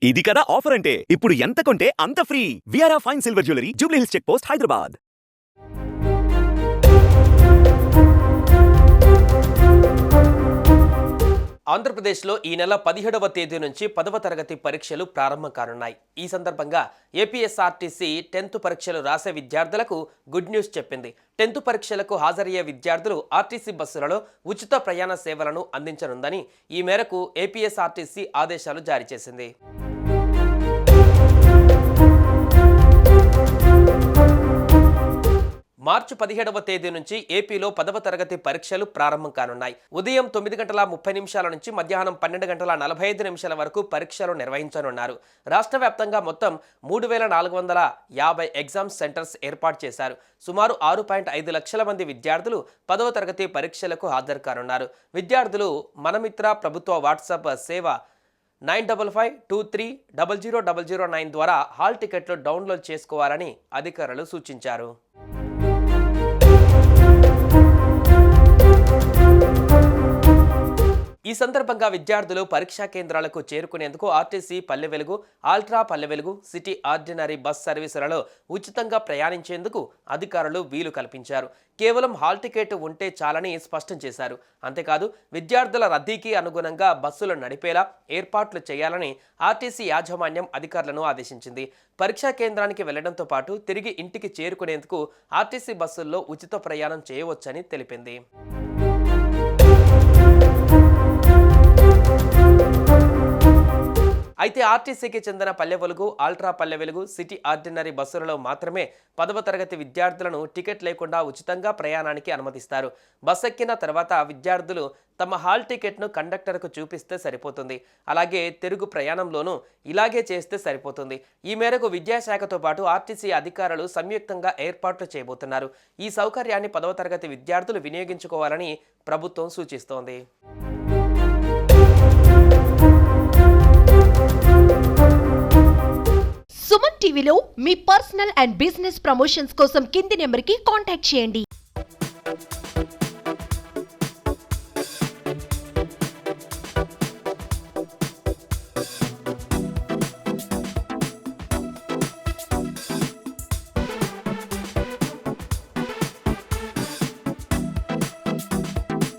ఇది కదా ఆఫర్ అంటే ఇప్పుడు ఎంత కొంటే అంత free. VRA fine silver jewellery, Jubilee Hills check post, Hyderabad. ఆంధ్రప్రదేశ్లో ఈ నెల 17వ తేదీ నుంచి 10వ తరగతి పరీక్షలు ప్రారంభం కానున్నాయి. ఈ సందర్భంగా ఏపీఎస్ఆర్టీసీ 10th పరీక్షలు రాసే విద్యార్థులకు గుడ్ న్యూస్ చెప్పింది. 10th పరీక్షలకు హాజరయ్యే విద్యార్థులు ఆర్టీసీ బస్సులలో ఉచిత ప్రయాణ సేవలను అందించనుందని ఈ మేరకు ఏపీఎస్ఆర్టీసీ ఆదేశాలు జారీ చేసింది. మార్చి 17వ తేదీ నుంచి ఏపీలో 10వ తరగతి పరీక్షలు ప్రారంభం కానున్నాయి. ఉదయం 9:30 నుంచి మధ్యాహ్నం 12:45 వరకు పరీక్షలు నిర్వహించనున్నారు. రాష్ట్ర వ్యాప్తంగా మొత్తం 3,450 ఎగ్జామ్ సెంటర్స్ ఏర్పాటు చేశారు. సుమారు 6.5 లక్షల మంది విద్యార్థులు 10వ తరగతి పరీక్షలకు హాజరు కానున్నారు. విద్యార్థులు మనమిత్ర ప్రభుత్వ వాట్సాప్ సేవ 9552300009 ద్వారా హాల్ టికెట్లు డౌన్లోడ్ చేసుకోవాలని అధికారులు సూచించారు. ఈ సందర్భంగా విద్యార్థులు పరీక్షా కేంద్రాలకు చేరుకునేందుకు RTC Palle Velugu, ultra Palle Velugu, city ordinary bus సర్వీసులలో ఉచితంగా ప్రయాణించేందుకు అధికారులు వీలు కల్పించారు. కేవలం హాల్ టికెట్ ఉంటే చాలని స్పష్టం చేశారు. అంతేకాదు విద్యార్థుల రద్దీకి అనుగుణంగా బస్సులు నడిపేలా ఏర్పాట్లు చేయాలని ఆర్టీసీ యాజమాన్యం అధికారులను ఆదేశించింది. పరీక్షా కేంద్రానికి వెళ్లడంతో పాటు తిరిగి ఇంటికి చేరుకునేందుకు ఆర్టీసీ బస్సుల్లో ఉచిత ప్రయాణం చేయవచ్చని తెలిపింది. అయితే ఆర్టీసీకి చెందిన Palle Velugu, ultra Palle Velugu, city ordinary బస్సులలో మాత్రమే 10వ తరగతి విద్యార్థులను టికెట్ లేకుండా ఉచితంగా ప్రయాణానికి అనుమతిస్తారు. బస్ ఎక్కిన తర్వాత విద్యార్థులు తమ హాల్ టికెట్ను కండక్టర్కు చూపిస్తే సరిపోతుంది. అలాగే తిరుగు ప్రయాణంలోనూ ఇలాగే చేస్తే సరిపోతుంది. ఈ మేరకు విద్యాశాఖతో పాటు ఆర్టీసీ అధికారులు సంయుక్తంగా ఏర్పాట్లు చేయబోతున్నారు. ఈ సౌకర్యాన్ని 10వ తరగతి విద్యార్థులు వినియోగించుకోవాలని ప్రభుత్వం సూచిస్తోంది. సుమన్ టీవీలో మీ పర్సనల్ అండ్ బిజినెస్ ప్రమోషన్స్ కోసం కింది నెంబర్కి కాంటాక్ట్ చేయండి.